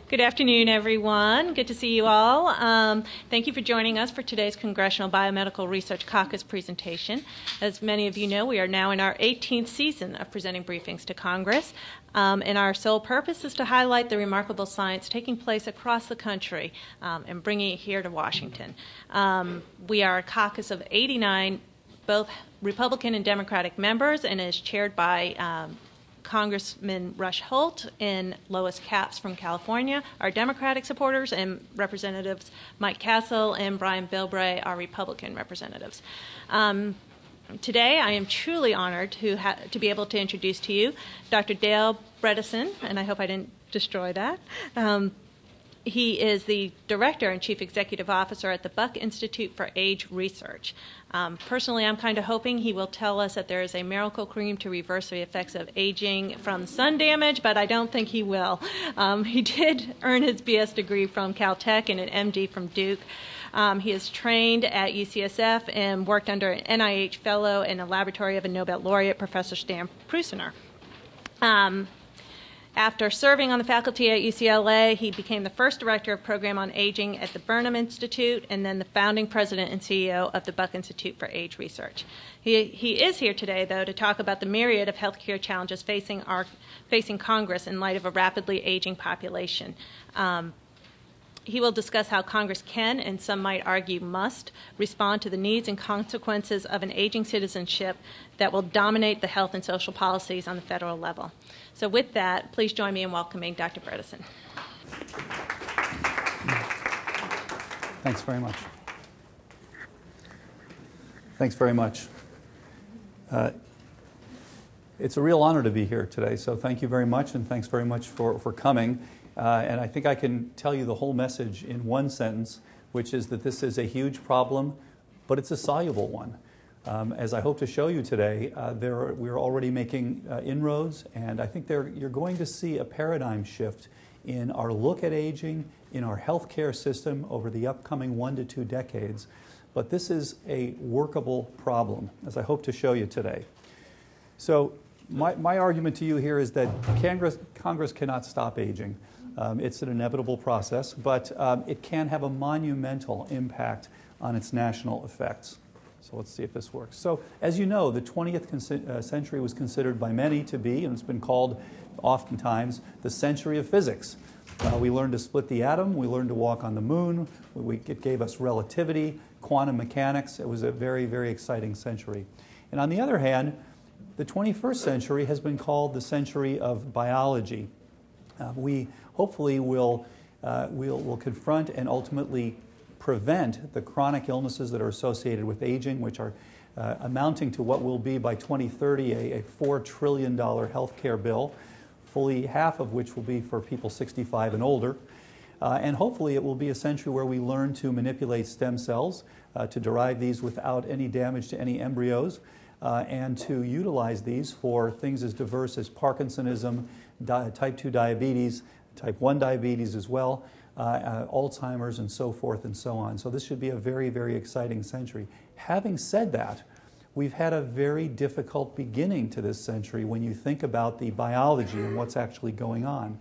Good afternoon, everyone. Good to see you all. Thank you for joining us for today's Congressional Biomedical Research Caucus presentation. As many of you know, we are now in our 18th season of presenting briefings to Congress, and our sole purpose is to highlight the remarkable science taking place across the country and bringing it here to Washington. We are a caucus of 89, both Republican and Democratic members, and is chaired by Congressman Rush Holt and Lois Capps from California, our Democratic supporters, and Representatives Mike Castle and Brian Bilbray, our Republican representatives. Today, I am truly honored to be able to introduce to you Dr. Dale Bredesen, and I hope I didn't destroy that. He is the Director and Chief Executive Officer at the Buck Institute for Age Research. Personally, I'm kind of hoping he will tell us that there is a miracle cream to reverse the effects of aging from sun damage, but I don't think he will. He did earn his BS degree from Caltech and an MD from Duke. He is trained at UCSF and worked under an NIH fellow in the laboratory of a Nobel laureate, Professor Stan Prusiner. After serving on the faculty at UCLA, he became the first director of program on aging at the Burnham Institute and then the founding president and CEO of the Buck Institute for Age Research. He is here today, though, to talk about the myriad of healthcare challenges facing Congress in light of a rapidly aging population. He will discuss how Congress can, and some might argue must, respond to the needs and consequences of an aging citizenship that will dominate the health and social policies on the federal level. So with that, please join me in welcoming Dr. Bredesen. Thanks very much. Thanks very much. It's a real honor to be here today, so thank you very much, and thanks very much for coming. And I think I can tell you the whole message in one sentence, which is that this is a huge problem, but it's a soluble one. As I hope to show you today, we're already making inroads, and I think you're going to see a paradigm shift in our look at aging, in our healthcare system over the upcoming 1 to 2 decades. But this is a workable problem, as I hope to show you today. So my argument to you here is that Congress cannot stop aging. It's an inevitable process, but it can have a monumental impact on its national effects. So let's see if this works. So as you know, the 20th century was considered by many to be, and it's been called oftentimes, the century of physics. We learned to split the atom, we learned to walk on the moon, it gave us relativity, quantum mechanics. It was a very, very exciting century. And on the other hand, the 21st century has been called the century of biology. We hopefully will confront and ultimately prevent the chronic illnesses that are associated with aging, which are amounting to what will be by 2030 a $4 trillion healthcare bill, fully half of which will be for people 65 and older. And hopefully it will be a century where we learn to manipulate stem cells, to derive these without any damage to any embryos, and to utilize these for things as diverse as Parkinsonism, type 2 diabetes, type 1 diabetes as well, Alzheimer's, and so forth and so on. So this should be a very, very exciting century. Having said that, we've had a very difficult beginning to this century when you think about the biology and what's actually going on.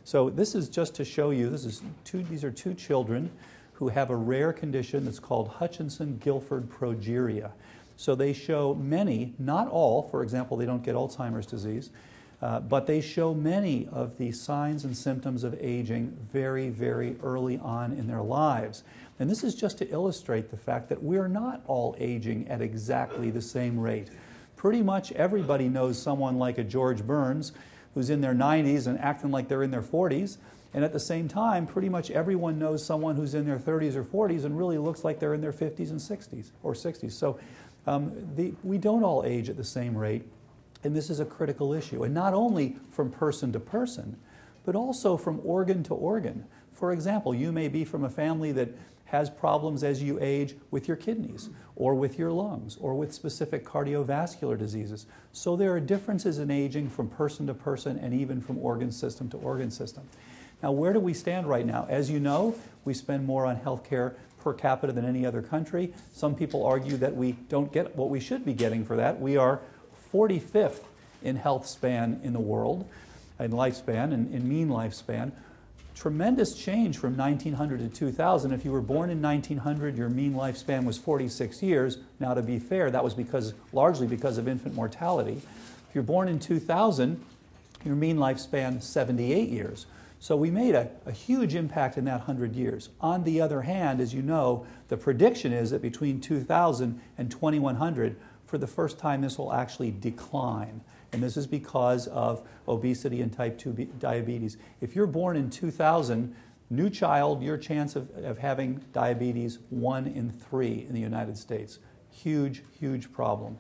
So this is just to show you, these are 2 children who have a rare condition that's called Hutchinson-Gilford progeria. So they show many, not all, for example, they don't get Alzheimer's disease, but they show many of the signs and symptoms of aging very, very early on in their lives. And this is just to illustrate the fact that we're not all aging at exactly the same rate. Pretty much everybody knows someone like a George Burns who's in their 90s and acting like they're in their 40s. And at the same time, pretty much everyone knows someone who's in their 30s or 40s and really looks like they're in their 50s and 60s or 60s. So we don't all age at the same rate. And this is a critical issue, and not only from person to person, but also from organ to organ. For example, you may be from a family that has problems as you age with your kidneys, or with your lungs, or with specific cardiovascular diseases. So there are differences in aging from person to person and even from organ system to organ system. Now, where do we stand right now? As you know, we spend more on healthcare per capita than any other country. Some people argue that we don't get what we should be getting for that. We are 45th in health span in the world, in lifespan, in mean lifespan. tremendous change from 1900 to 2000. If you were born in 1900, your mean lifespan was 46 years. Now, to be fair, that was largely because of infant mortality. If you're born in 2000, your mean lifespan 78 years. So we made a huge impact in that 100 years. On the other hand, as you know, the prediction is that between 2000 and 2100, for the first time, this will actually decline. And this is because of obesity and type 2 diabetes. If you're born in 2000, new child, your chance of having diabetes, 1 in 3 in the United States. Huge, huge problem.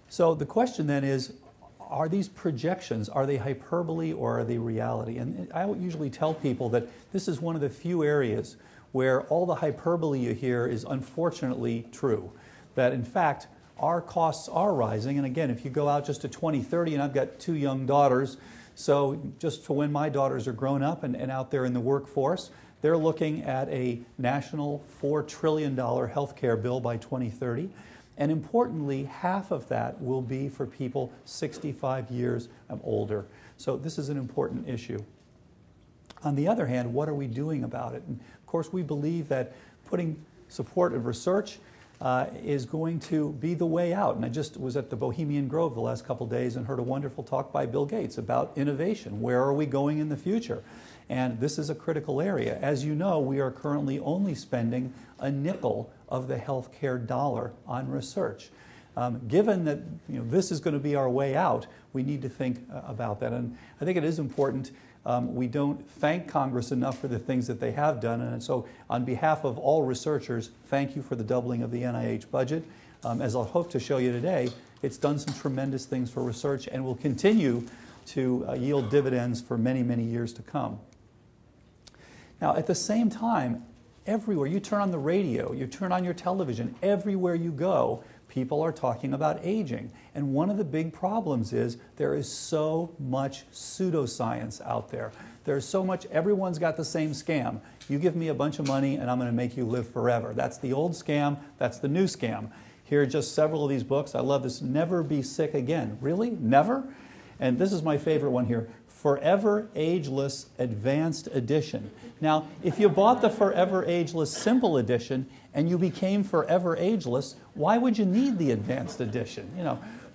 So the question then is, are these projections, are they hyperbole or are they reality? And I usually tell people that this is one of the few areas where all the hyperbole you hear is unfortunately true. That in fact, our costs are rising. And again, if you go out just to 2030, and I've got 2 young daughters, so just for when my daughters are grown up and out there in the workforce, they're looking at a national $4 trillion healthcare bill by 2030. And importantly, half of that will be for people 65 years and older. So this is an important issue. On the other hand, what are we doing about it? And of course, we believe that putting support of research is going to be the way out. And I just was at the Bohemian Grove the last couple of days and heard a wonderful talk by Bill Gates about innovation. Where are we going in the future? And this is a critical area. As you know, we are currently only spending a nickel of the healthcare dollar on research. Given that this is going to be our way out, we need to think about that. And I think it is important. We don't thank Congress enough for the things that they have done. And so on behalf of all researchers, thank you for the doubling of the NIH budget. As I'll hope to show you today, it's done some tremendous things for research and will continue to yield dividends for many, many years to come. Now, at the same time, everywhere, you turn on the radio, you turn on your television, everywhere you go, people are talking about aging. And one of the big problems is there is so much pseudoscience out there. There's so much, everyone's got the same scam. You give me a bunch of money and I'm going to make you live forever. That's the old scam, that's the new scam. Here are just several of these books. I love this, Never Be Sick Again. Really? Never? And this is my favorite one here. Forever Ageless Advanced Edition. Now, if you bought the Forever Ageless Simple Edition and you became forever ageless, why would you need the Advanced Edition?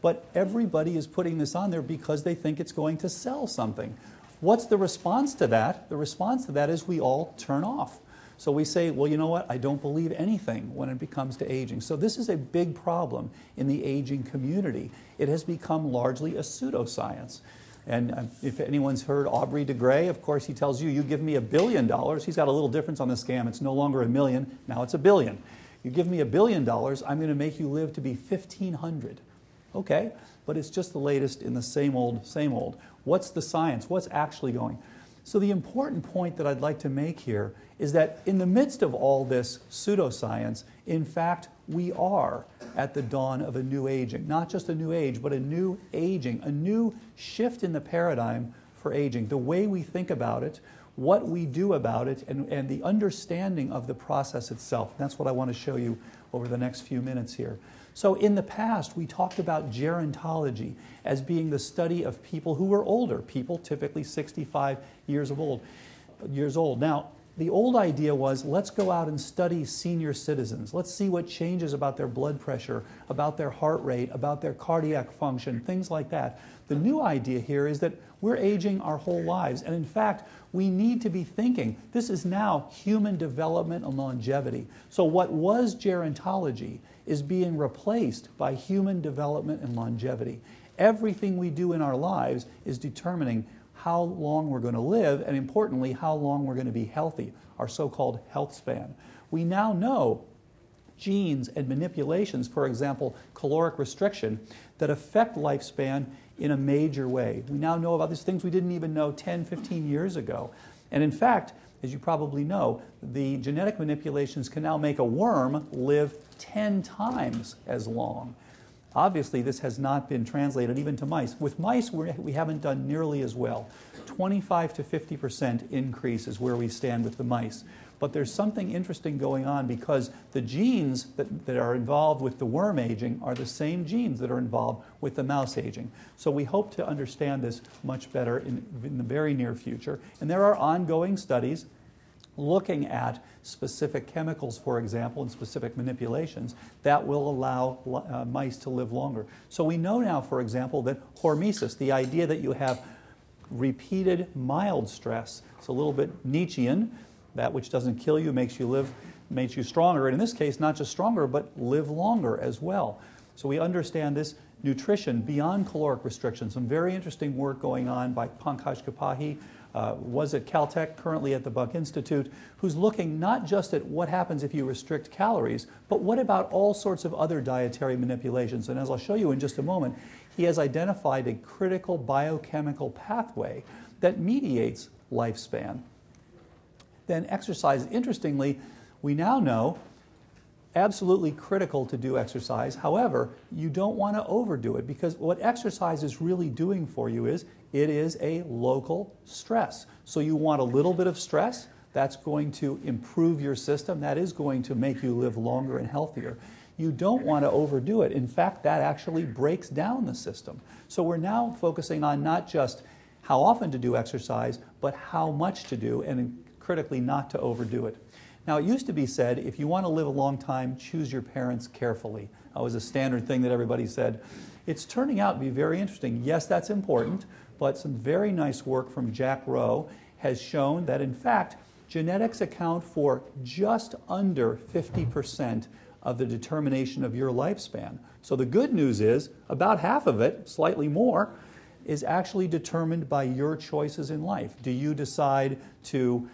But everybody is putting this on there because they think it's going to sell something. What's the response to that? The response to that is we all turn off. So we say, well, you know what? I don't believe anything when it comes to aging. So this is a big problem in the aging community. It has become largely a pseudoscience. And if anyone's heard Aubrey de Grey, of course, he tells you, you give me $1 billion. He's got a little difference on the scam. It's no longer $1 million. Now it's $1 billion. You give me $1 billion, I'm going to make you live to be 1,500. Okay, but it's just the latest in the same old, same old. What's the science? What's actually going? So the important point that I'd like to make here is that in the midst of all this pseudoscience, in fact, we are at the dawn of a new aging. Not just a new age, but a new aging, a new shift in the paradigm for aging. The way we think about it, what we do about it, and the understanding of the process itself. That's what I want to show you over the next few minutes here. So in the past, we talked about gerontology as being the study of people who were older, people typically 65 years old. Now, the old idea was, let's go out and study senior citizens. Let's see what changes about their blood pressure, about their heart rate, about their cardiac function, things like that. The new idea here is that we're aging our whole lives. And in fact, we need to be thinking, this is now human development and longevity. So what was gerontology is being replaced by human development and longevity. Everything we do in our lives is determining how long we're going to live, and importantly, how long we're going to be healthy, our so-called health span. We now know genes and manipulations, for example, caloric restriction, that affect lifespan in a major way. We now know about these things we didn't even know 10, 15 years ago. And in fact, as you probably know, the genetic manipulations can now make a worm live 10 times as long. Obviously, this has not been translated even to mice. With mice, we haven't done nearly as well. 25 to 50% increase is where we stand with the mice. But there's something interesting going on because the genes that are involved with the worm aging are the same genes that are involved with the mouse aging. So we hope to understand this much better in the very near future. And there are ongoing studies looking at specific chemicals, for example, and specific manipulations that will allow mice to live longer. So we know now, for example, that hormesis, the idea that you have repeated mild stress, it's a little bit Nietzschean, that which doesn't kill you makes you live, makes you stronger, and in this case, not just stronger, but live longer as well. So we understand this nutrition beyond caloric restriction. Some very interesting work going on by Pankaj Kapahi, was at Caltech, currently at the Buck Institute, who's looking not just at what happens if you restrict calories, but what about all sorts of other dietary manipulations. And as I'll show you in just a moment, he has identified a critical biochemical pathway that mediates lifespan. Then exercise, interestingly, we now know absolutely critical to do exercise. However, you don't want to overdo it because what exercise is really doing for you is it is a local stress. So you want a little bit of stress. That's going to improve your system. That is going to make you live longer and healthier. You don't want to overdo it. In fact, that actually breaks down the system. So we're now focusing on not just how often to do exercise, but how much to do, and critically not to overdo it. Now, it used to be said, if you want to live a long time, choose your parents carefully. That was a standard thing that everybody said. It's turning out to be very interesting. Yes, that's important, but some very nice work from Jack Rowe has shown that, in fact, genetics account for just under 50% of the determination of your lifespan. So the good news is, about half of it, slightly more, is actually determined by your choices in life. Do you decide to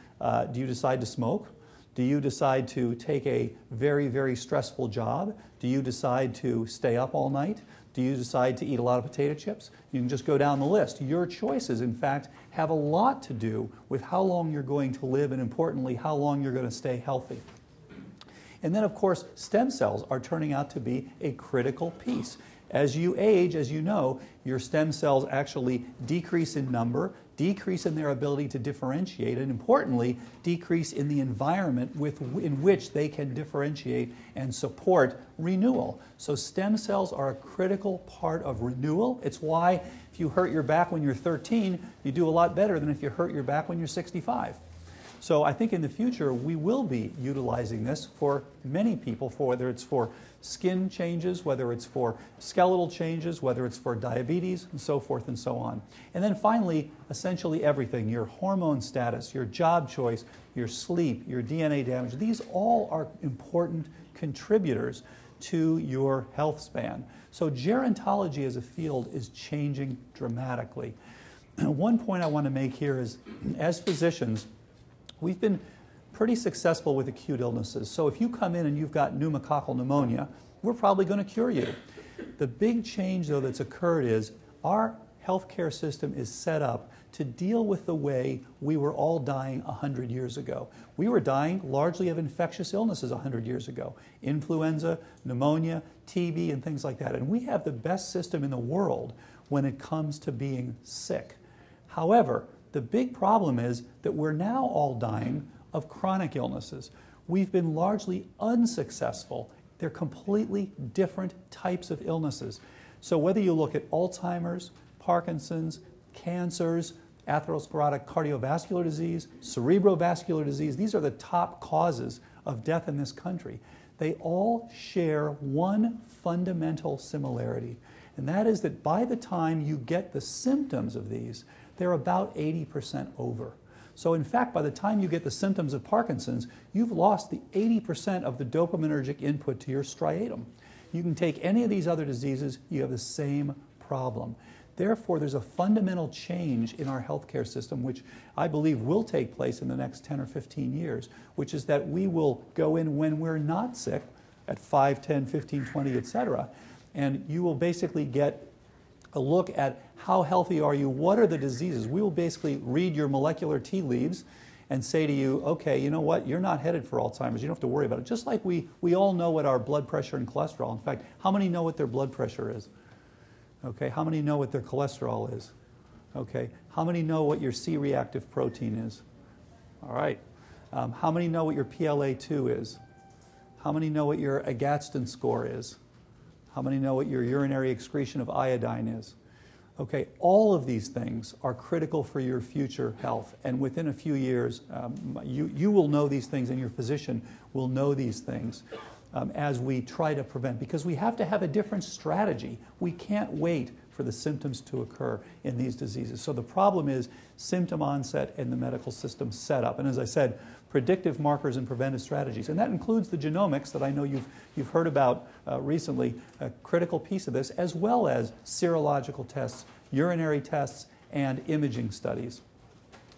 smoke? Do you decide to take a very, very stressful job? Do you decide to stay up all night? Do you decide to eat a lot of potato chips? You can just go down the list. Your choices, in fact, have a lot to do with how long you're going to live and, importantly, how long you're going to stay healthy. And then, of course, stem cells are turning out to be a critical piece. As you age, as you know, your stem cells actually decrease in number, decrease in their ability to differentiate, and importantly, decrease in the environment in which they can differentiate and support renewal. So stem cells are a critical part of renewal. It's why if you hurt your back when you're 13, you do a lot better than if you hurt your back when you're 65. So I think in the future, we will be utilizing this for many people, whether it's for skin changes, whether it's for skeletal changes, whether it's for diabetes, and so forth and so on. And then finally, essentially everything, your hormone status, your job choice, your sleep, your DNA damage, these all are important contributors to your health span. So gerontology as a field is changing dramatically. One point I want to make here is, as physicians, we've been pretty successful with acute illnesses. So if you come in and you've got pneumococcal pneumonia, we're probably going to cure you. The big change, though, that's occurred is our healthcare system is set up to deal with the way we were all dying 100 years ago. We were dying largely of infectious illnesses 100 years ago. Influenza, pneumonia, TB, and things like that. And we have the best system in the world when it comes to being sick. However, the big problem is that we're now all dying of chronic illnesses. We've been largely unsuccessful. They're completely different types of illnesses. So whether you look at Alzheimer's, Parkinson's, cancers, atherosclerotic cardiovascular disease, cerebrovascular disease, these are the top causes of death in this country. They all share one fundamental similarity, and that is that by the time you get the symptoms of these, they're about 80% over. So in fact, by the time you get the symptoms of Parkinson's, you've lost the 80% of the dopaminergic input to your striatum. You can take any of these other diseases, you have the same problem. Therefore, there's a fundamental change in our healthcare system, which I believe will take place in the next 10 or 15 years, which is that we will go in when we're not sick, at 5, 10, 15, 20, et cetera, and you will basically get a look at how healthy are you, what are the diseases. We will basically read your molecular tea leaves and say to you, okay, you know what, you're not headed for Alzheimer's, you don't have to worry about it. Just like we all know what our blood pressure and cholesterol, in fact, how many know what their blood pressure is? Okay, how many know what their cholesterol is? Okay, how many know what your C-reactive protein is? All right, How many know what your PLA2 is? How many know what your Agatston score is? How many know what your urinary excretion of iodine is? Okay, all of these things are critical for your future health, and within a few years, you will know these things, and your physician will know these things as we try to prevent, because we have to have a different strategy. We can't wait for the symptoms to occur in these diseases. So the problem is symptom onset and the medical system setup. And as I said, predictive markers and preventive strategies. And that includes the genomics that I know you've heard about recently, a critical piece of this, as well as serological tests, urinary tests, and imaging studies.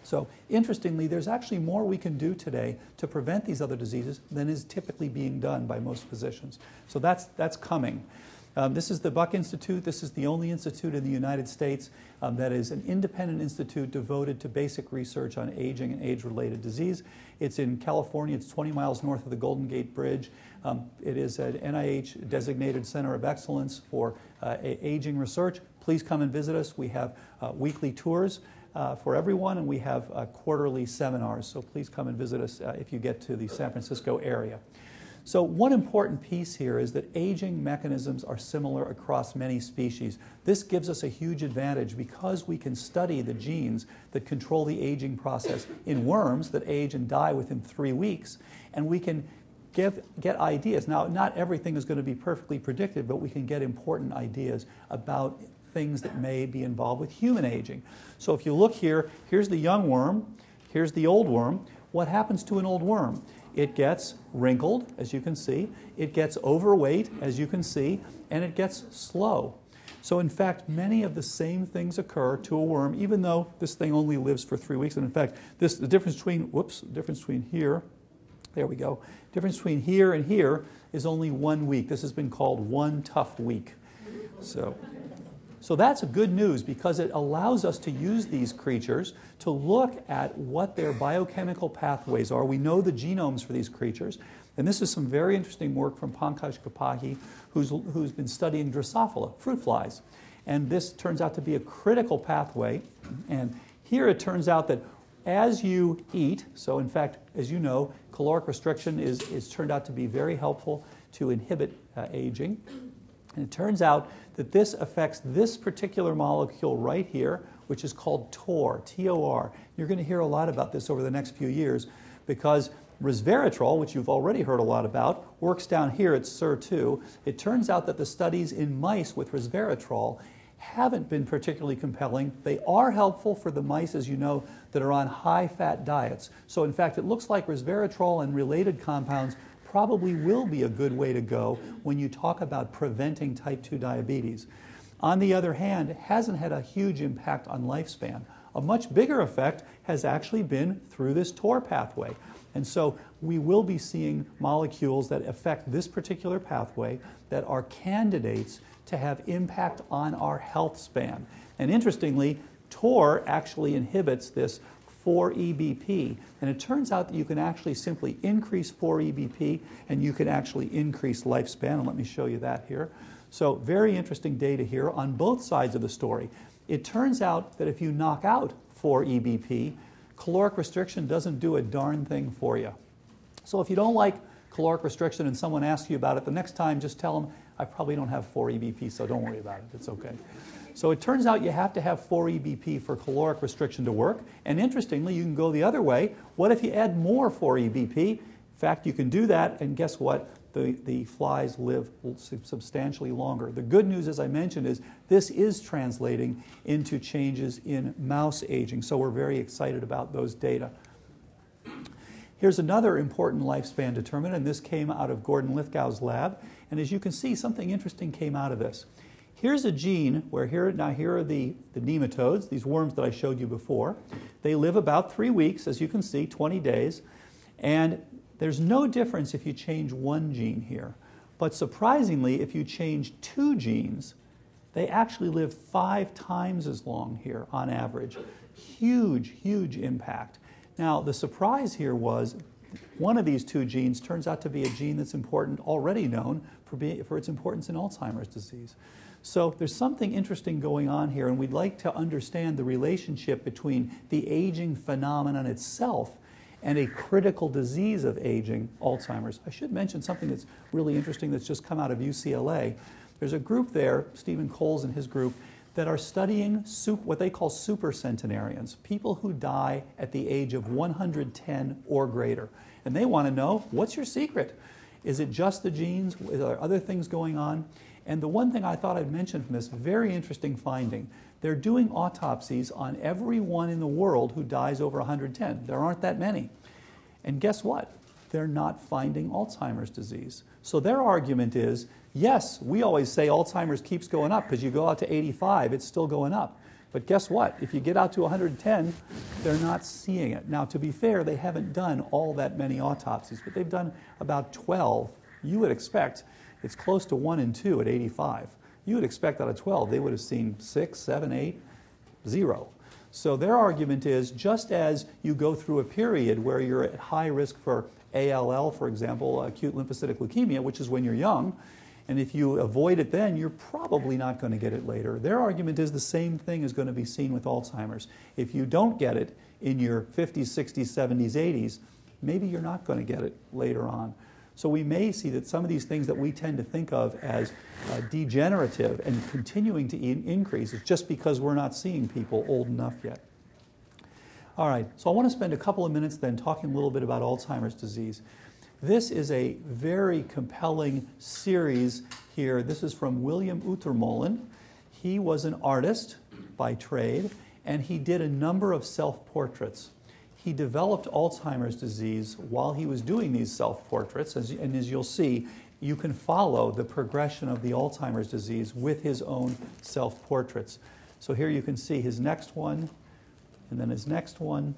So interestingly, there's actually more we can do today to prevent these other diseases than is typically being done by most physicians. So that's coming. This is the Buck Institute. This is the only institute in the United States that is an independent institute devoted to basic research on aging and age-related disease. It's in California. It's 20 miles north of the Golden Gate Bridge. It is an NIH-designated center of excellence for aging research. Please come and visit us. We have weekly tours for everyone, and we have quarterly seminars. So please come and visit us if you get to the San Francisco area. So one important piece here is that aging mechanisms are similar across many species. This gives us a huge advantage because we can study the genes that control the aging process in worms that age and die within 3 weeks, and we can get ideas. Now, not everything is going to be perfectly predicted, but we can get important ideas about things that may be involved with human aging. So if you look here, here's the young worm, here's the old worm. What happens to an old worm? It gets wrinkled, as you can see. It gets overweight, as you can see, and it gets slow. So in fact, many of the same things occur to a worm, even though this thing only lives for 3 weeks. And in fact, the difference between here, there we go, difference between here and here is only 1 week. This has been called one tough week. So that's good news because it allows us to use these creatures to look at what their biochemical pathways are. We know the genomes for these creatures. And this is some very interesting work from Pankaj Kapahi, who's been studying Drosophila, fruit flies. And this turns out to be a critical pathway. And here it turns out that as you eat, so in fact, as you know, caloric restriction is turned out to be very helpful to inhibit aging. And it turns out that this affects this particular molecule right here, which is called TOR, T-O-R. You're going to hear a lot about this over the next few years because resveratrol, which you've already heard a lot about, works down here at SIR2. It turns out that the studies in mice with resveratrol haven't been particularly compelling. They are helpful for the mice, as you know, that are on high-fat diets. So in fact, it looks like resveratrol and related compounds probably will be a good way to go when you talk about preventing type 2 diabetes. On the other hand, it hasn't had a huge impact on lifespan. A much bigger effect has actually been through this TOR pathway. And so we will be seeing molecules that affect this particular pathway that are candidates to have impact on our health span. And interestingly, TOR actually inhibits this 4-EBP. And it turns out that you can actually simply increase 4-EBP and you can actually increase lifespan. And let me show you that here. So very interesting data here on both sides of the story. It turns out that if you knock out 4-EBP, caloric restriction doesn't do a darn thing for you. So if you don't like caloric restriction and someone asks you about it, the next time just tell them, I probably don't have 4-EBP, so don't worry about it. It's okay. So it turns out you have to have 4-EBP for caloric restriction to work. And interestingly, you can go the other way. What if you add more 4-EBP? In fact, you can do that, and guess what? The flies live substantially longer. The good news, as I mentioned, is this is translating into changes in mouse aging. So we're very excited about those data. Here's another important lifespan determinant, and this came out of Gordon Lithgow's lab. And as you can see, something interesting came out of this. Here's a gene where here are the nematodes, these worms that I showed you before. They live about 3 weeks, as you can see, 20 days. And there's no difference if you change one gene here. But surprisingly, if you change 2 genes, they actually live 5 times as long here on average. Huge, huge impact. Now, the surprise here was one of these 2 genes turns out to be a gene that's important, already known for its importance in Alzheimer's disease. So there's something interesting going on here, and we'd like to understand the relationship between the aging phenomenon itself and a critical disease of aging, Alzheimer's. I should mention something that's really interesting that's just come out of UCLA. There's a group there, Stephen Coles and his group, that are studying what they call supercentenarians, people who die at the age of 110 or greater. And they want to know, what's your secret? Is it just the genes? Are there other things going on? And the one thing I thought I'd mention from this very interesting finding, they're doing autopsies on everyone in the world who dies over 110. There aren't that many. And guess what? They're not finding Alzheimer's disease. So their argument is, yes, we always say Alzheimer's keeps going up because you go out to 85, it's still going up. But guess what? If you get out to 110, they're not seeing it. Now, to be fair, they haven't done all that many autopsies, but they've done about 12. You would expect it's close to 1 in 2 at 85. You would expect out of 12, they would have seen 6, 7, 8, 0. So their argument is, just as you go through a period where you're at high risk for ALL, for example, acute lymphocytic leukemia, which is when you're young, and if you avoid it then, you're probably not going to get it later. Their argument is the same thing is going to be seen with Alzheimer's. If you don't get it in your 50s, 60s, 70s, 80s, maybe you're not going to get it later on. So we may see that some of these things that we tend to think of as degenerative and continuing to increase is just because we're not seeing people old enough yet. All right, so I want to spend a couple of minutes then talking a little bit about Alzheimer's disease. This is a very compelling series here. This is from William Utermohlen. He was an artist by trade, and he did a number of self-portraits. He developed Alzheimer's disease while he was doing these self-portraits, and as you'll see, you can follow the progression of the Alzheimer's disease with his own self-portraits. So here you can see his next one, and then his next one,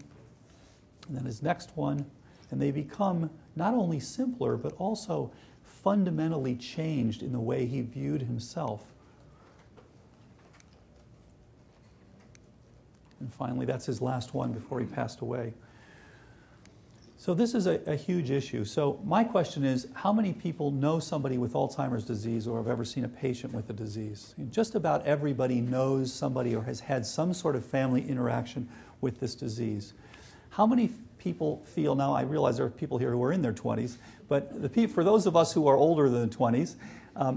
and then his next one, and they become not only simpler, but also fundamentally changed in the way he viewed himself. And finally, that's his last one before he passed away. So this is a huge issue. So my question is, how many people know somebody with Alzheimer's disease or have ever seen a patient with the disease? Just about everybody knows somebody or has had some sort of family interaction with this disease. How many people feel, now I realize there are people here who are in their 20s, but for those of us who are older than the 20s,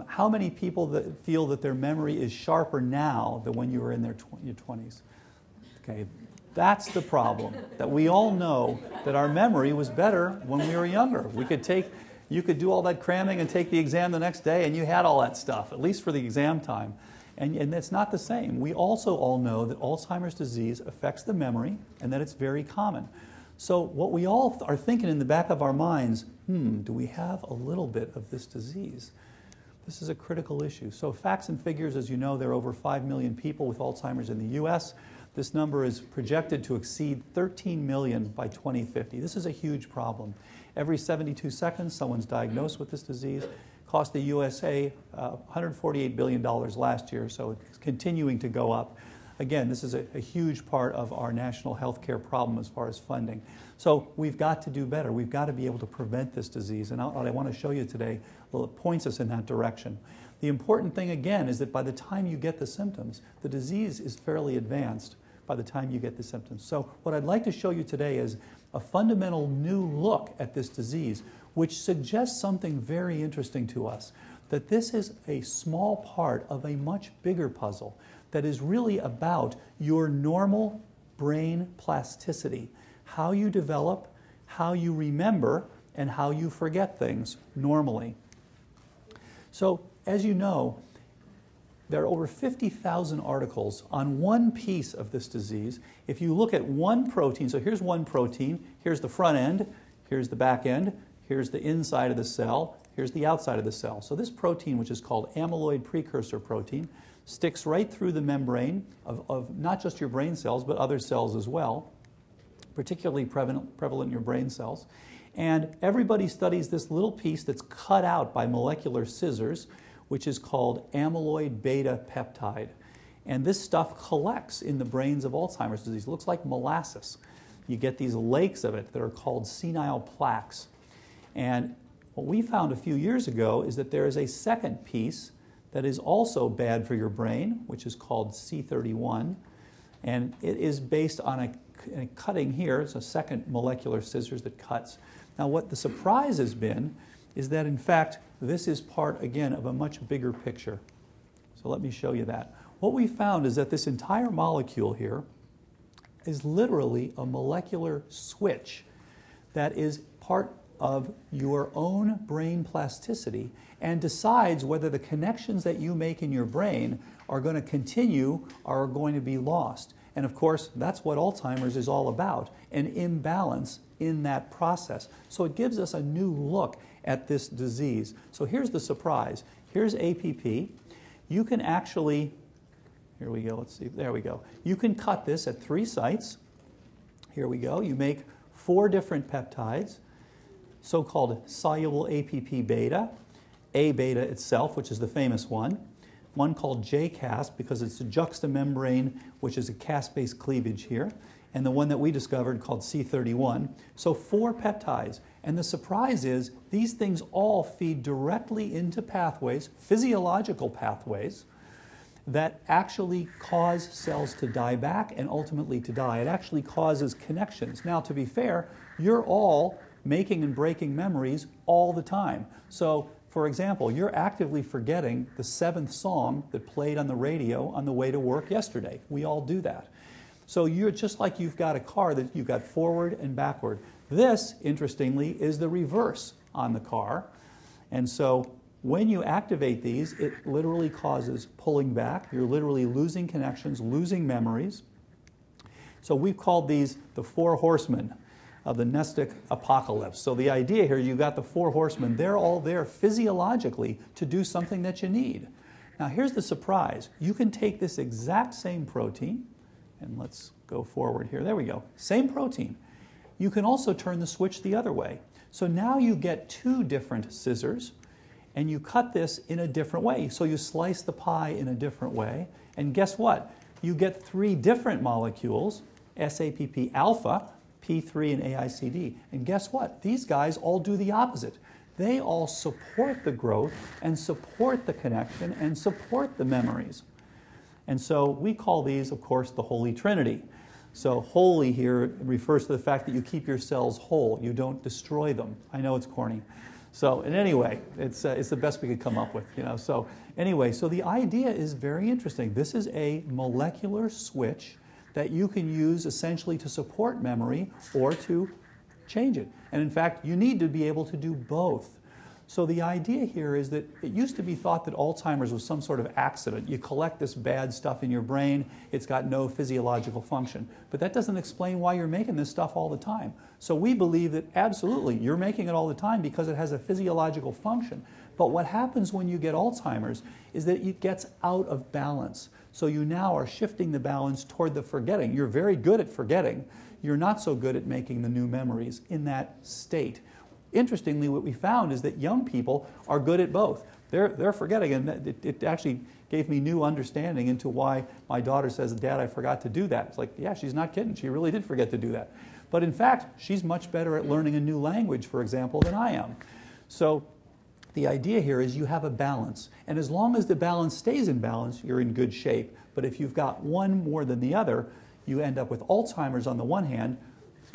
how many people that feel that their memory is sharper now than when you were in your 20s? Okay, that's the problem, that we all know that our memory was better when we were younger. You could do all that cramming and take the exam the next day and you had all that stuff, at least for the exam time. And it's not the same. We also all know that Alzheimer's disease affects the memory and that it's very common. So what we all are thinking in the back of our minds, do we have a little bit of this disease? This is a critical issue. So facts and figures, as you know, there are over 5 million people with Alzheimer's in the U.S. This number is projected to exceed 13 million by 2050. This is a huge problem. Every 72 seconds, someone's diagnosed with this disease. Cost the USA $148 billion last year, so it's continuing to go up. Again, this is a huge part of our national health care problem as far as funding. So we've got to do better. We've got to be able to prevent this disease. And what I want to show you today, well, it points us in that direction. The important thing, again, is that by the time you get the symptoms, the disease is fairly advanced by the time you get the symptoms. So what I'd like to show you today is a fundamental new look at this disease, which suggests something very interesting to us, that this is a small part of a much bigger puzzle that is really about your normal brain plasticity, how you develop, how you remember, and how you forget things normally. So, as you know, there are over 50,000 articles on one piece of this disease. If you look at one protein, so here's one protein, here's the front end, here's the back end, here's the inside of the cell, here's the outside of the cell. So this protein, which is called amyloid precursor protein, sticks right through the membrane of not just your brain cells, but other cells as well, particularly prevalent in your brain cells. And everybody studies this little piece that's cut out by molecular scissors, which is called amyloid beta peptide. And this stuff collects in the brains of Alzheimer's disease. It looks like molasses. You get these lakes of it that are called senile plaques. And what we found a few years ago is that there is a second piece that is also bad for your brain, which is called C31. And it is based on a cutting here. It's a second molecular scissors that cuts. Now what the surprise has been is that in fact this is part again of a much bigger picture. So let me show you that. What we found is that this entire molecule here is literally a molecular switch that is part of your own brain plasticity and decides whether the connections that you make in your brain are going to continue or are going to be lost. And of course, that's what Alzheimer's is all about, an imbalance in that process. So it gives us a new look at this disease. So here's the surprise. Here's APP. You can actually, here we go, let's see, there we go. You can cut this at 3 sites. Here we go. You make 4 different peptides, so-called soluble APP beta, A beta itself, which is the famous one called JCAS because it's a juxtamembrane, which is a Cas-based cleavage here, and the one that we discovered called C31. So 4 peptides. And the surprise is these things all feed directly into pathways, physiological pathways, that actually cause cells to die back and ultimately to die. It actually causes connections. Now, to be fair, you're all making and breaking memories all the time. So, for example, you're actively forgetting the 7th song that played on the radio on the way to work yesterday. We all do that. So you're just like you've got a car that you've got forward and backward. This, interestingly, is the reverse on the car. And so when you activate these, it literally causes pulling back. You're literally losing connections, losing memories. So we've called these the 4 horsemen of the nestic apocalypse. So the idea here, you've got the 4 horsemen. They're all there physiologically to do something that you need. Now here's the surprise. You can take this exact same protein, and let's go forward here. There we go. Same protein. You can also turn the switch the other way. So now you get 2 different scissors, and you cut this in a different way. So you slice the pie in a different way, and guess what? You get 3 different molecules, SAPP alpha, P3, and AICD. And guess what? These guys all do the opposite. They all support the growth and support the connection and support the memories. And so we call these, of course, the Holy Trinity. So holy here refers to the fact that you keep your cells whole. You don't destroy them. I know it's corny. So in any way, it's the best we could come up with. So anyway, so the idea is very interesting. This is a molecular switch that you can use essentially to support memory or to change it. And in fact, you need to be able to do both. So the idea here is that it used to be thought that Alzheimer's was some sort of accident. You collect this bad stuff in your brain, it's got no physiological function. But that doesn't explain why you're making this stuff all the time. So we believe that absolutely, you're making it all the time because it has a physiological function. But what happens when you get Alzheimer's is that it gets out of balance. So you now are shifting the balance toward the forgetting. You're very good at forgetting. You're not so good at making the new memories in that state. Interestingly, what we found is that young people are good at both. They're forgetting, and it actually gave me new understanding into why my daughter says, "Dad, I forgot to do that." It's like, yeah, she's not kidding. She really did forget to do that. But in fact, she's much better at learning a new language, for example, than I am. So the idea here is you have a balance. And as long as the balance stays in balance, you're in good shape. But if you've got one more than the other, you end up with Alzheimer's on the one hand.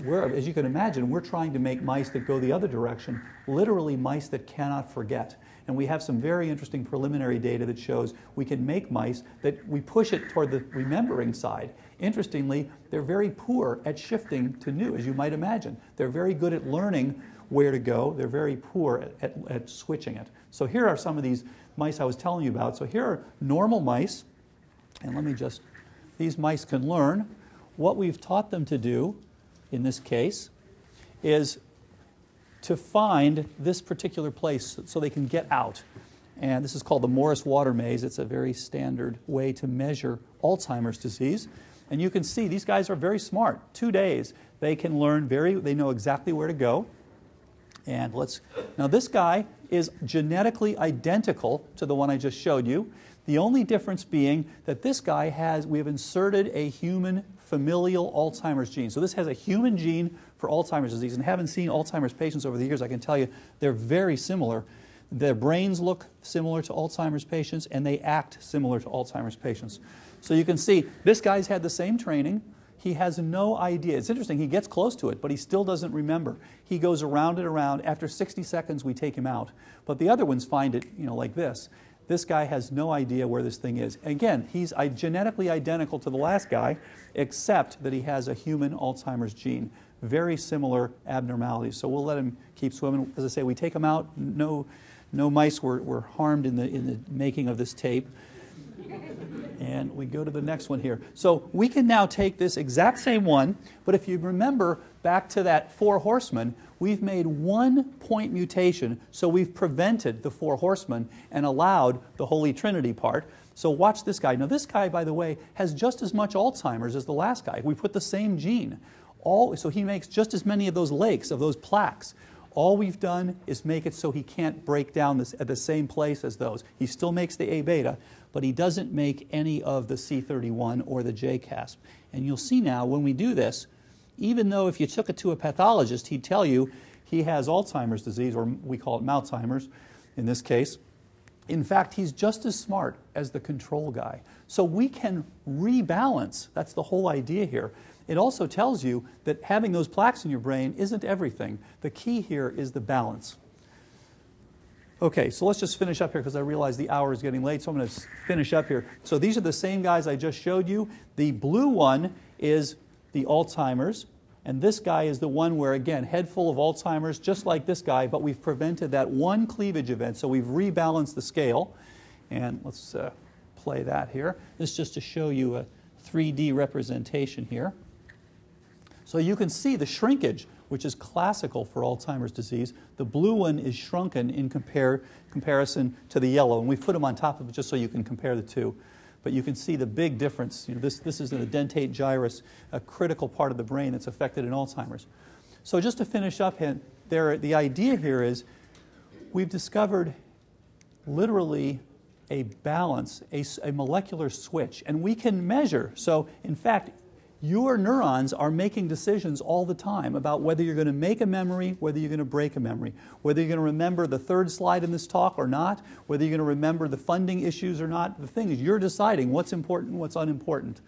As you can imagine, we're trying to make mice that go the other direction, literally mice that cannot forget. And we have some very interesting preliminary data that shows we can make mice that we push it toward the remembering side. Interestingly, they're very poor at shifting to new, as you might imagine. They're very good at learning where to go. They're very poor at switching it. So here are some of these mice I was telling you about. So here are normal mice. And let me just, these mice can learn. What we've taught them to do in this case is to find this particular place so they can get out. And this is called the Morris water maze. It's a very standard way to measure Alzheimer's disease. And you can see these guys are very smart. 2 days, they can learn they know exactly where to go. And now this guy is genetically identical to the one I just showed you. The only difference being that this guy we have inserted a human familial Alzheimer's gene. So this has a human gene for Alzheimer's disease. And having seen Alzheimer's patients over the years, I can tell you they're very similar. Their brains look similar to Alzheimer's patients, and they act similar to Alzheimer's patients. So you can see this guy's had the same training. He has no idea. It's interesting, he gets close to it, but he still doesn't remember. He goes around and around. After 60 seconds, we take him out. But the other ones find it, like this. This guy has no idea where this thing is. Again, he's genetically identical to the last guy, except that he has a human Alzheimer's gene. Very similar abnormalities. So we'll let him keep swimming. As I say, we take him out. No mice were harmed in the making of this tape. And we go to the next one here. So we can now take this exact same one, but if you remember back to that 4 horsemen, we've made 1 point mutation, so we've prevented the 4 horsemen and allowed the Holy Trinity part. So watch this guy. Now this guy, by the way, has just as much Alzheimer's as the last guy. We put the same gene. So he makes just as many of those lakes, of those plaques. All we've done is make it so he can't break down this at the same place as those. He still makes the A-beta, but he doesn't make any of the C31 or the J-CASP. And you'll see now when we do this, even though if you took it to a pathologist, he'd tell you he has Alzheimer's disease, or we call it Malzheimer's in this case. In fact, he's just as smart as the control guy. So we can rebalance. That's the whole idea here. It also tells you that having those plaques in your brain isn't everything. The key here is the balance. Okay, so let's just finish up here because I realize the hour is getting late, so I'm going to finish up here. So these are the same guys I just showed you. The blue one is the Alzheimer's, and this guy is the one where, again, head full of Alzheimer's, just like this guy, but we've prevented that one cleavage event, so we've rebalanced the scale. And let's play that here. This is just to show you a 3D representation here. So you can see the shrinkage, which is classical for Alzheimer's disease. The blue one is shrunken in comparison to the yellow, and we've put them on top of it just so you can compare the two. But you can see the big difference. This is the dentate gyrus, a critical part of the brain that's affected in Alzheimer's. So just to finish up, the idea here is we've discovered literally a balance, a molecular switch, and we can measure. So in fact, your neurons are making decisions all the time about whether you're going to make a memory, whether you're going to break a memory, whether you're going to remember the 3rd slide in this talk or not, whether you're going to remember the funding issues or not. The thing is, you're deciding what's important and what's unimportant.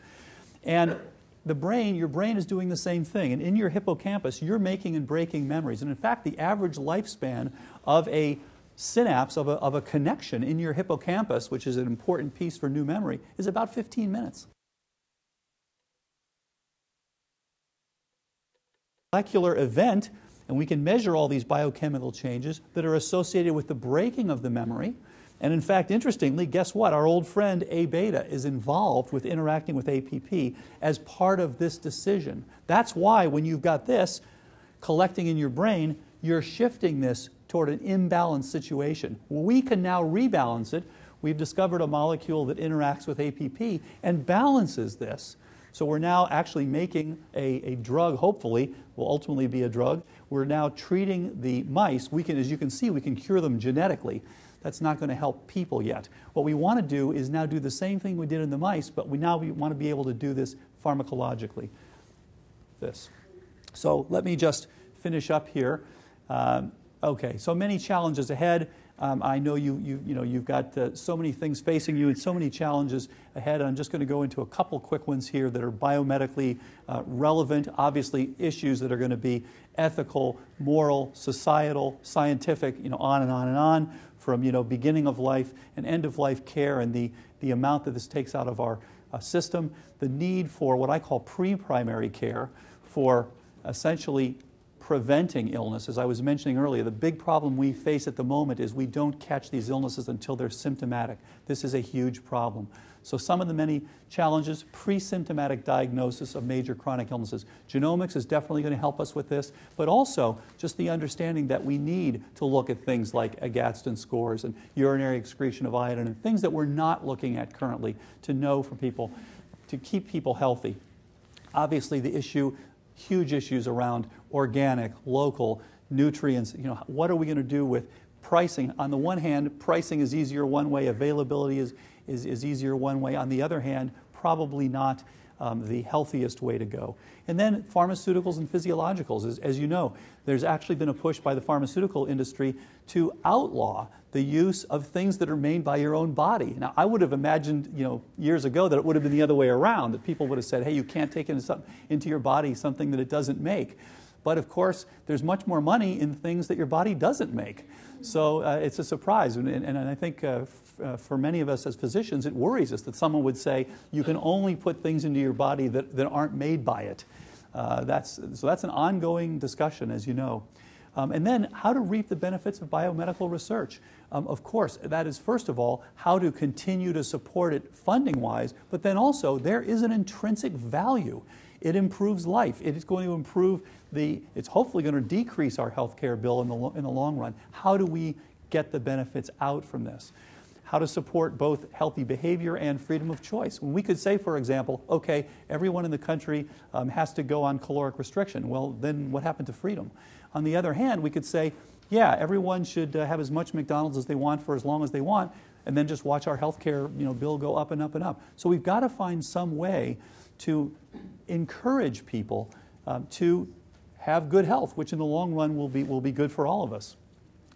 And your brain is doing the same thing. And in your hippocampus, you're making and breaking memories. And in fact, the average lifespan of a synapse, of a connection in your hippocampus, which is an important piece for new memory, is about 15 minutes. Molecular event, and we can measure all these biochemical changes that are associated with the breaking of the memory. And in fact, interestingly, guess what? Our old friend A-beta is involved with interacting with APP as part of this decision. That's why when you've got this collecting in your brain, you're shifting this toward an imbalanced situation. We can now rebalance it. We've discovered a molecule that interacts with APP and balances this. So we're now actually making a drug, hopefully, will ultimately be a drug. We're now treating the mice. As you can see, we can cure them genetically. That's not going to help people yet. What we want to do is now do the same thing we did in the mice, but we want to be able to do this pharmacologically. So let me just finish up here. Okay, so many challenges ahead. I know you've got so many things facing you and so many challenges ahead. I'm just going to go into a couple quick ones here that are biomedically relevant. Obviously, issues that are going to be ethical, moral, societal, scientific, on and on and on, from beginning of life and end of life care and the amount that this takes out of our system. The need for what I call pre-primary care for essentially preventing illness. As I was mentioning earlier, the big problem we face at the moment is we don't catch these illnesses until they're symptomatic. This is a huge problem. So some of the many challenges, pre-symptomatic diagnosis of major chronic illnesses. Genomics is definitely going to help us with this, but also just the understanding that we need to look at things like Agatston scores and urinary excretion of iodine and things that we're not looking at currently to know for people, to keep people healthy. Obviously the issue, huge issues around organic, local, nutrients. What are we going to do with pricing? On the one hand, pricing is easier one way, availability is easier one way. On the other hand, probably not the healthiest way to go. And then pharmaceuticals and physiologicals. As you know, there's actually been a push by the pharmaceutical industry to outlaw the use of things that are made by your own body. Now, I would have imagined, years ago that it would have been the other way around, that people would have said, hey, you can't take into your body something that it doesn't make. But of course, there's much more money in things that your body doesn't make. So it's a surprise. And I think for many of us as physicians, it worries us that someone would say, you can only put things into your body that aren't made by it. So that's an ongoing discussion, as you know. And then how to reap the benefits of biomedical research. Of course, that is, first of all, how to continue to support it funding-wise, but then also there is an intrinsic value. It improves life. It is going to improve it's hopefully going to decrease our healthcare bill in the long run. How do we get the benefits out from this? How to support both healthy behavior and freedom of choice. When we could say, for example, okay, everyone in the country has to go on caloric restriction. Well, then what happened to freedom? On the other hand, we could say, yeah, everyone should have as much McDonald's as they want for as long as they want, and then just watch our healthcare bill go up and up and up. So we've got to find some way to encourage people to have good health, which in the long run will be good for all of us.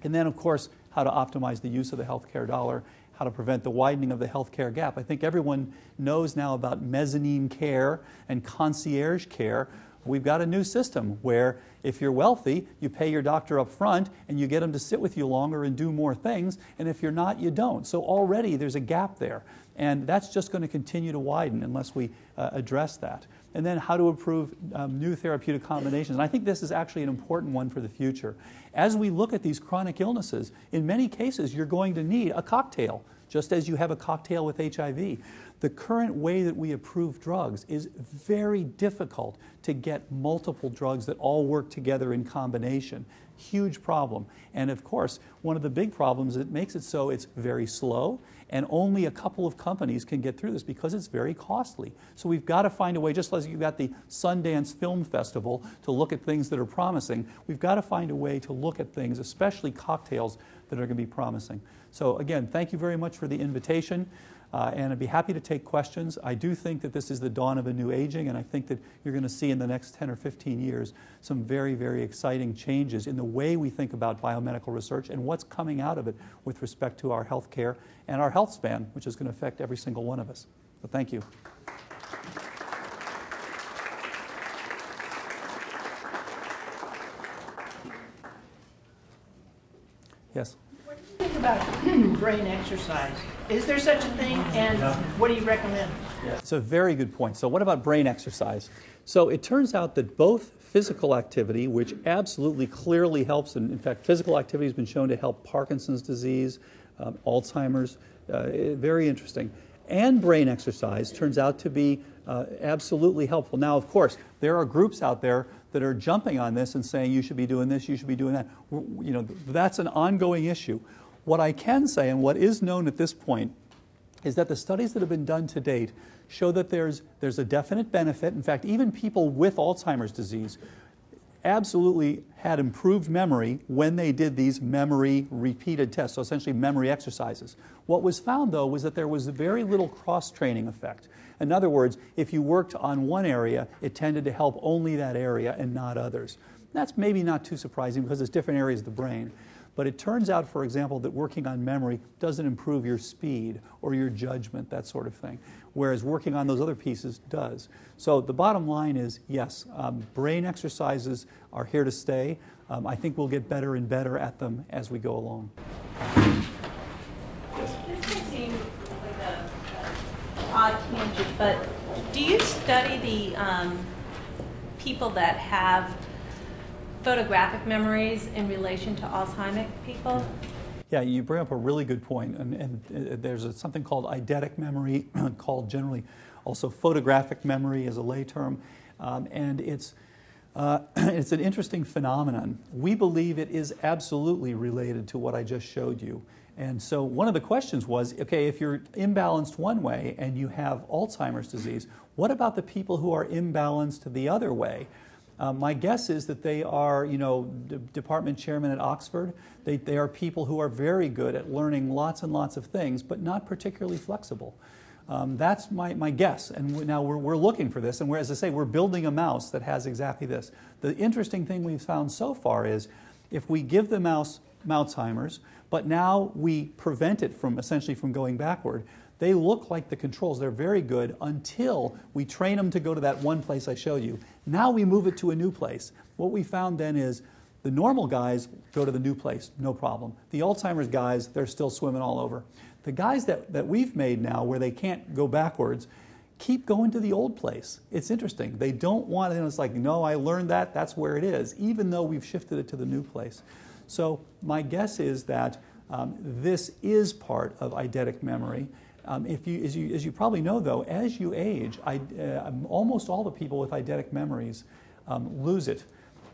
And then, of course, how to optimize the use of the healthcare dollar, how to prevent the widening of the healthcare gap. I think everyone knows now about mezzanine care and concierge care. We've got a new system where if you're wealthy, you pay your doctor up front and you get them to sit with you longer and do more things, and if you're not, you don't. So already there's a gap there, and that's just going to continue to widen unless we address that. And then how to improve new therapeutic combinations. And I think this is actually an important one for the future. As we look at these chronic illnesses, in many cases you're going to need a cocktail, just as you have a cocktail with HIV. The current way that we approve drugs is very difficult to get multiple drugs that all work together in combination. Huge problem. And of course, one of the big problems that makes it so it's very slow, and only a couple of companies can get through this because it's very costly. So we've got to find a way, just like you've got the Sundance Film Festival to look at things that are promising, we've got to find a way to look at things, especially cocktails, that are going to be promising. So again, thank you very much for the invitation. And I'd be happy to take questions. I do think that this is the dawn of a new aging, and I think that you're going to see in the next 10 or 15 years some very, very exciting changes in the way we think about biomedical research and what's coming out of it with respect to our health care and our health span, which is going to affect every single one of us. So thank you. Yes? What do you think about brain exercise? Is there such a thing, and what do you recommend? It's a very good point. So what about brain exercise? So it turns out that both physical activity, which absolutely clearly helps, and in fact physical activity has been shown to help Parkinson's disease, Alzheimer's, very interesting, and brain exercise turns out to be absolutely helpful. Now, of course, there are groups out there that are jumping on this and saying you should be doing this, you should be doing that. That's an ongoing issue. What I can say, and what is known at this point, is that the studies that have been done to date show that there's a definite benefit. In fact, even people with Alzheimer's disease absolutely had improved memory when they did these memory repeated tests, so essentially memory exercises. What was found, though, was that there was very little cross-training effect. In other words, if you worked on one area, it tended to help only that area and not others. That's maybe not too surprising because it's different areas of the brain. But it turns out, for example, that working on memory doesn't improve your speed or your judgment, that sort of thing, whereas working on those other pieces does. So the bottom line is, yes, brain exercises are here to stay. I think we'll get better and better at them as we go along. This may seem like an odd tangent, but do you study the people that have photographic memories in relation to Alzheimer people? Yeah, you bring up a really good point, and there's something called eidetic memory, called generally also photographic memory as a lay term, and it's an interesting phenomenon. We believe it is absolutely related to what I just showed you. And so one of the questions was, okay, if you're imbalanced one way and you have Alzheimer's disease, what about the people who are imbalanced the other way? My guess is that they are, department chairman at Oxford. They are people who are very good at learning lots and lots of things, but not particularly flexible. That's my guess. And now we're looking for this. And as I say, we're building a mouse that has exactly this. The interesting thing we've found so far is if we give the mouse Alzheimer's, but now we prevent it from essentially from going backward, they look like the controls. They're very good until we train them to go to that one place I showed you. Now we move it to a new place. What we found then is the normal guys go to the new place, no problem. The Alzheimer's guys, they're still swimming all over. The guys that we've made now where they can't go backwards keep going to the old place. It's interesting. They don't want it. It's like, no, I learned that. That's where it is, even though we've shifted it to the new place. So my guess is that this is part of eidetic memory. As you probably know, though, as you age, almost all the people with eidetic memories lose it.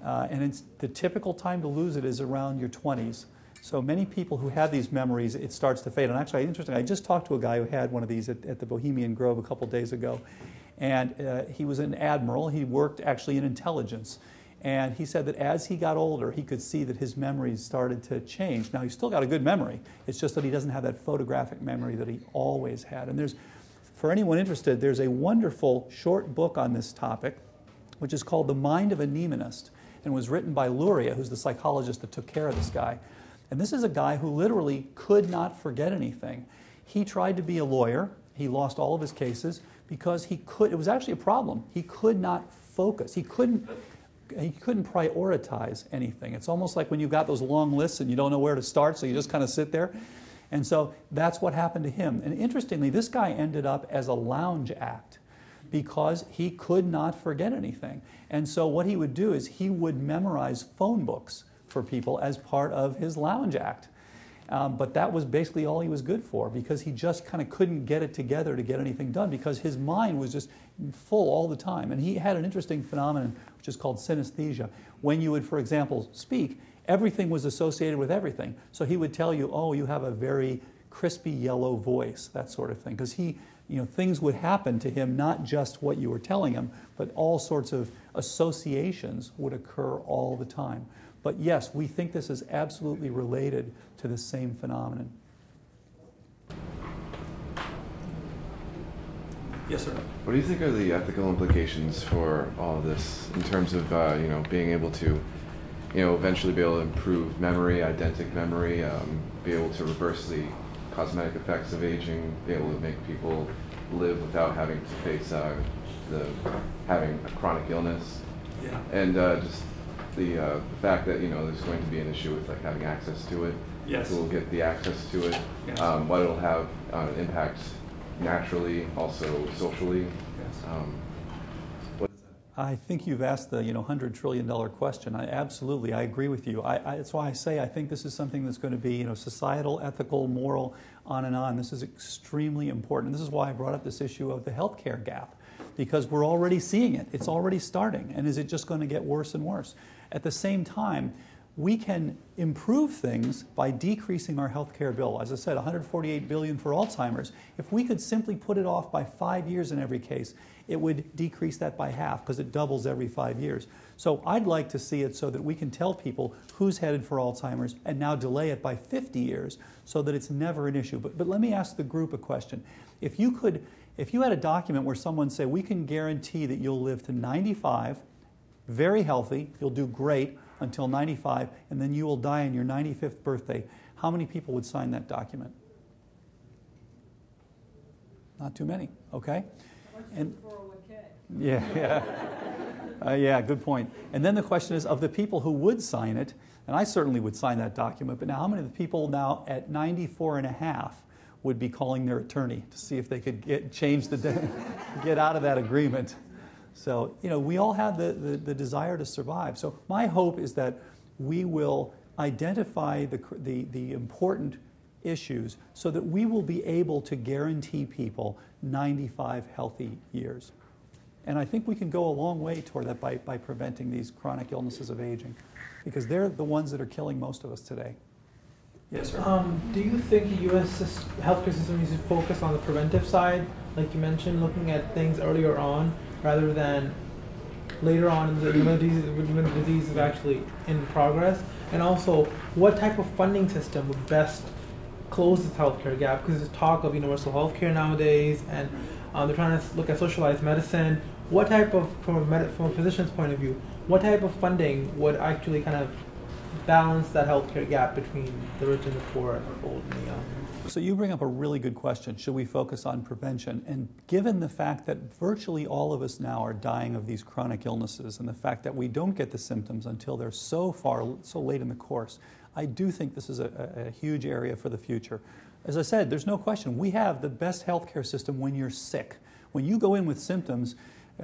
And the typical time to lose it is around your 20s. So many people who have these memories, it starts to fade. And actually, interesting, I just talked to a guy who had one of these at the Bohemian Grove a couple days ago. And he was an admiral. He worked actually in intelligence. And he said that as he got older, he could see that his memories started to change. Now, he's still got a good memory. It's just that he doesn't have that photographic memory that he always had. And for anyone interested, there's a wonderful short book on this topic, which is called The Mind of a Mnemonist, and was written by Luria, who's the psychologist that took care of this guy. And this is a guy who literally could not forget anything. He tried to be a lawyer. He lost all of his cases because it was actually a problem. He could not focus. He couldn't prioritize anything. It's almost like when you've got those long lists and you don't know where to start, so you just kind of sit there. And so that's what happened to him. And interestingly, this guy ended up as a lounge act because he could not forget anything. And so what he would do is he would memorize phone books for people as part of his lounge act. But that was basically all he was good for because he just kind of couldn't get it together to get anything done because his mind was just full all the time. And he had an interesting phenomenon which is called synesthesia. When you would, for example, speak, everything was associated with everything. So he would tell you, oh, you have a very crispy yellow voice, that sort of thing. Because things would happen to him, not just what you were telling him, but all sorts of associations would occur all the time. But yes, we think this is absolutely related to the same phenomenon. Yes, sir. What do you think are the ethical implications for all of this in terms of being able to eventually be able to improve memory, eidetic memory, be able to reverse the cosmetic effects of aging, be able to make people live without having to face having a chronic illness, and just the fact that there's going to be an issue with having access to it. Yes. Who will get the access to it? Yes. What it'll have on an impact naturally, also socially. Yes. What is that? I think you've asked the $100 trillion question. Absolutely, I agree with you. That's why I say I think this is something that's going to be societal, ethical, moral, on and on. This is extremely important. This is why I brought up this issue of the healthcare gap, because we're already seeing it. It's already starting. And is it just going to get worse and worse? At the same time, we can improve things by decreasing our healthcare bill. As I said, $148 billion for Alzheimer's. If we could simply put it off by 5 years in every case, it would decrease that by half because it doubles every 5 years. So I'd like to see it so that we can tell people who's headed for Alzheimer's and now delay it by 50 years so that it's never an issue. But let me ask the group a question. If you had a document where someone said, we can guarantee that you'll live to 95, very healthy, you'll do great until 95, and then you will die on your 95th birthday, how many people would sign that document? Not too many, okay? And 401k. Yeah, good point. And then the question is, of the people who would sign it, and I certainly would sign that document, but now how many of the people now at 94 and a half would be calling their attorney to see if they could get out of that agreement? So, we all have the desire to survive. So my hope is that we will identify the important issues so that we will be able to guarantee people 95 healthy years. And I think we can go a long way toward that by preventing these chronic illnesses of aging, because they're the ones that are killing most of us today. Yes, sir. Do you think the U.S. healthcare system needs to focus on the preventive side, like you mentioned, looking at things earlier on, rather than later on when the disease is actually in progress? And also, what type of funding system would best close this healthcare gap? Because there's talk of universal healthcare nowadays, and they're trying to look at socialized medicine. What type of, from a physician's point of view, what type of funding would actually kind of balance that healthcare gap between the rich and the poor, and the old and the young? So you bring up a really good question. Should we focus on prevention? And given the fact that virtually all of us now are dying of these chronic illnesses, and the fact that we don't get the symptoms until they're so late in the course, I do think this is a huge area for the future. As I said, there's no question. We have the best healthcare system when you're sick. When you go in with symptoms,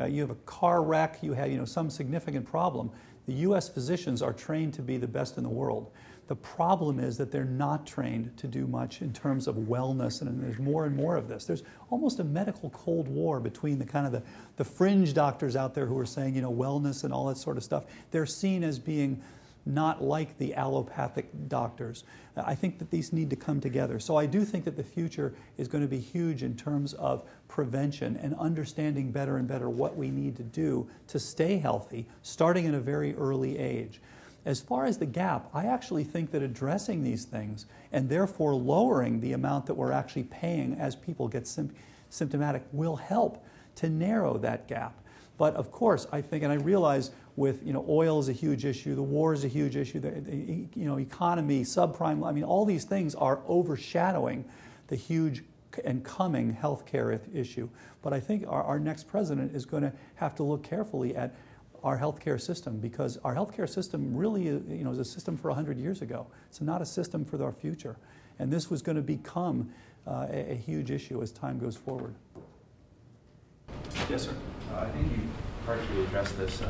you have a car wreck, you have some significant problem, the U.S. physicians are trained to be the best in the world. The problem is that they're not trained to do much in terms of wellness, and there's more and more of this. There's almost a medical cold war between the fringe doctors out there who are saying, wellness and all that sort of stuff. They're seen as being not like the allopathic doctors. I think that these need to come together. So I do think that the future is going to be huge in terms of prevention and understanding better and better what we need to do to stay healthy, starting at a very early age. As far as the gap, I actually think that addressing these things and therefore lowering the amount that we're actually paying as people get symptomatic will help to narrow that gap. But of course, I think, and I realize with oil is a huge issue, the war is a huge issue, the economy, subprime, I mean, all these things are overshadowing the huge and coming healthcare issue. But I think our next president is going to have to look carefully at our healthcare system, because our healthcare system really is a system for 100 years ago. It's not a system for our future. And this was going to become a huge issue as time goes forward. Yes, sir. I think you partially addressed this,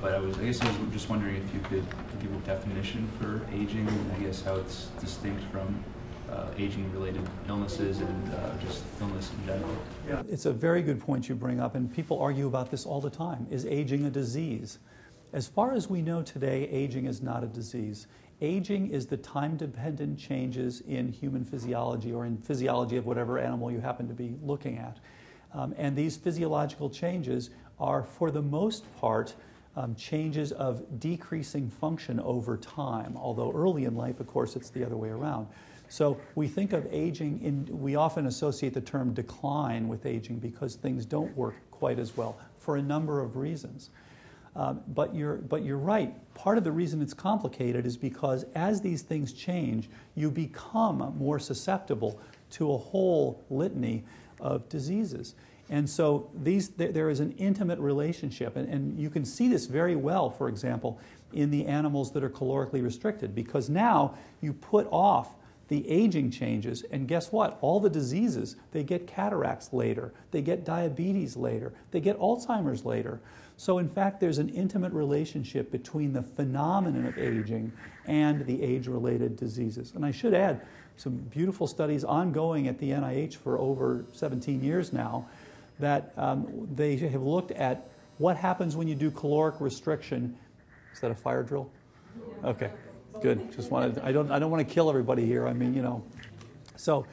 but I guess I was just wondering if you could give a definition for aging, and I guess how it's distinct from aging-related illnesses and just illness in general. Yeah, it's a very good point you bring up, and people argue about this all the time. Is aging a disease? As far as we know today, aging is not a disease. Aging is the time-dependent changes in human physiology or in physiology of whatever animal you happen to be looking at. And these physiological changes are, for the most part, changes of decreasing function over time, although early in life, of course, it's the other way around. So we think of aging, we often associate the term decline with aging because things don't work quite as well for a number of reasons. But you're right. Part of the reason it's complicated is because as these things change, you become more susceptible to a whole litany of diseases. And so there is an intimate relationship, and you can see this very well, for example, in the animals that are calorically restricted, because now you put off the aging changes, and guess what? All the diseases, they get cataracts later, they get diabetes later, they get Alzheimer's later. So in fact, there's an intimate relationship between the phenomenon of aging and the age-related diseases. And I should add, some beautiful studies ongoing at the NIH for over 17 years now that they have looked at what happens when you do caloric restriction. Is that a fire drill? Okay, good. Just wanted, I don't want to kill everybody here. I mean, So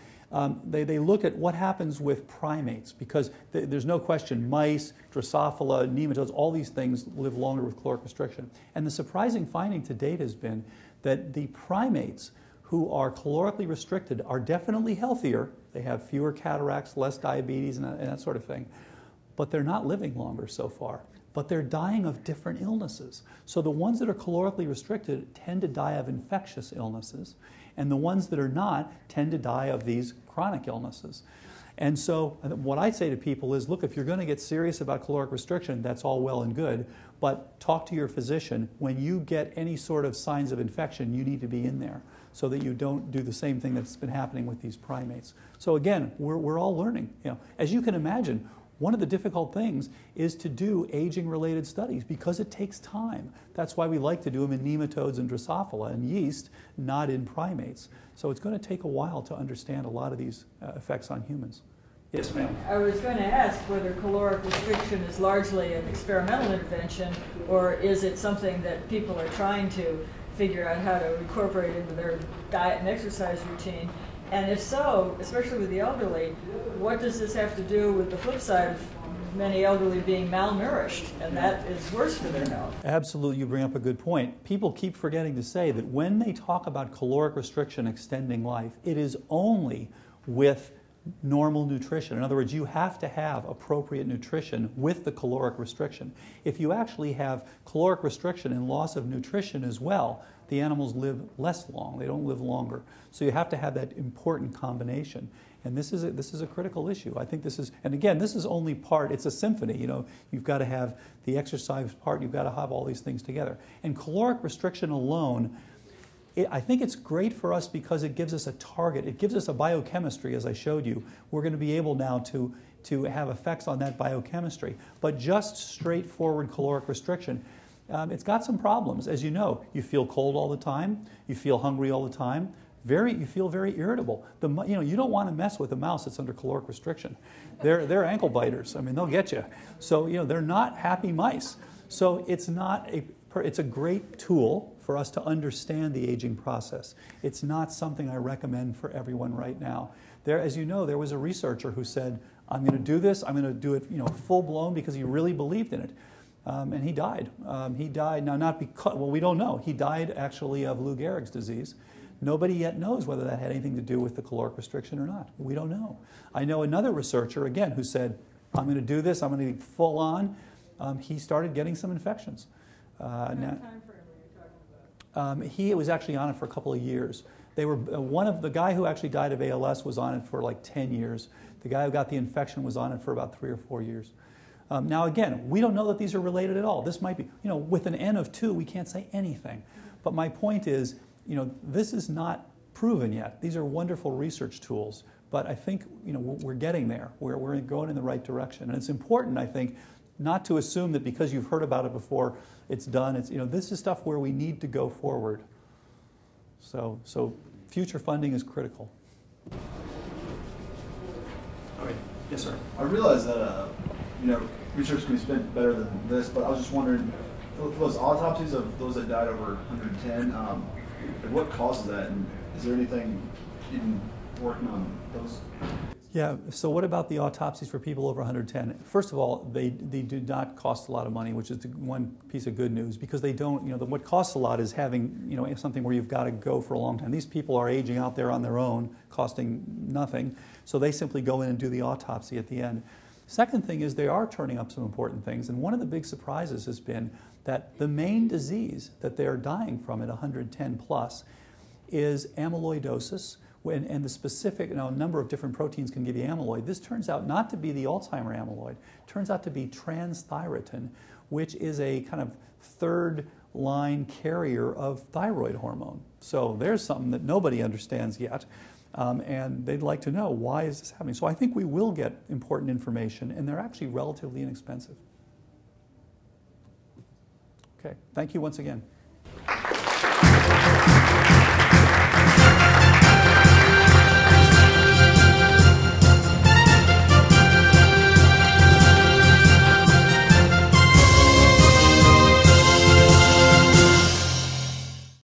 they look at what happens with primates, because there's no question mice, Drosophila, nematodes, all these things live longer with caloric restriction. And the surprising finding to date has been that the primates who are calorically restricted are definitely healthier. They have fewer cataracts, less diabetes, and that sort of thing. But they're not living longer so far. But they're dying of different illnesses. So the ones that are calorically restricted tend to die of infectious illnesses, and the ones that are not tend to die of these chronic illnesses. And so what I say to people is, look, if you're going to get serious about caloric restriction, that's all well and good, but talk to your physician. When you get any sort of signs of infection, you need to be in there so that you don't do the same thing that's been happening with these primates. So again, we're all learning. As you can imagine, one of the difficult things is to do aging-related studies because it takes time. That's why we like to do them in nematodes and Drosophila and yeast, not in primates. So it's going to take a while to understand a lot of these effects on humans. Yes, ma'am. I was going to ask whether caloric restriction is largely an experimental intervention, or is it something that people are trying to figure out how to incorporate into their diet and exercise routine? And if so, especially with the elderly, what does this have to do with the flip side of many elderly being malnourished, and that is worse for their health. Absolutely, you bring up a good point. People keep forgetting to say that when they talk about caloric restriction extending life, it is only with normal nutrition. In other words, you have to have appropriate nutrition with the caloric restriction. If you actually have caloric restriction and loss of nutrition as well, the animals live less long. They don't live longer. So you have to have that important combination. And this is a critical issue. I think this is, and again, this is only part, it's a symphony. You know, you've got to have the exercise part, you've got to have all these things together. And caloric restriction alone, I think it's great for us because it gives us a target. It gives us a biochemistry, as I showed you. We're going to be able now to have effects on that biochemistry. But just straightforward caloric restriction, it's got some problems. As you know, you feel cold all the time. You feel hungry all the time. You feel very irritable. You don't want to mess with a mouse that's under caloric restriction. They're ankle biters. I mean, they'll get you. So they're not happy mice. So it's a great tool for us to understand the aging process. It's not something I recommend for everyone right now. As you know, there was a researcher who said, I'm going to do this, I'm going to do it full blown because he really believed in it. And he died. He died, now not because, well, we don't know. He died actually of Lou Gehrig's disease. Nobody yet knows whether that had anything to do with the caloric restriction or not. We don't know. I know another researcher, again, who said, I'm going to do this, I'm going to be full on. He started getting some infections. He was actually on it for a couple of years. The guy who actually died of ALS was on it for like 10 years. The guy who got the infection was on it for about 3 or 4 years. Now again, we don't know that these are related at all. This might be, with an N of 2, we can't say anything. But my point is, this is not proven yet. These are wonderful research tools, but I think, we're getting there. We're going in the right direction. And it's important, I think, not to assume that because you've heard about it before, it's done. This is stuff where we need to go forward. So future funding is critical. All right. Yes, sir. I realize that research can be spent better than this, but I was just wondering, for those autopsies of those that died over 110, what causes that, and is there anything even working on those? Yeah, so what about the autopsies for people over 110? First of all, they do not cost a lot of money, which is the one piece of good news, because they don't, what costs a lot is having, something where you've got to go for a long time. These people are aging out there on their own, costing nothing, so they simply go in and do the autopsy at the end. Second thing is they are turning up some important things, and one of the big surprises has been that the main disease that they're dying from at 110 plus is amyloidosis, and the specific, a number of different proteins can give you amyloid. This turns out not to be the Alzheimer amyloid. It turns out to be transthyretin, which is a kind of third line carrier of thyroid hormone. So there's something that nobody understands yet. And they'd like to know, why is this happening? So I think we will get important information, and they're actually relatively inexpensive. Okay, thank you once again.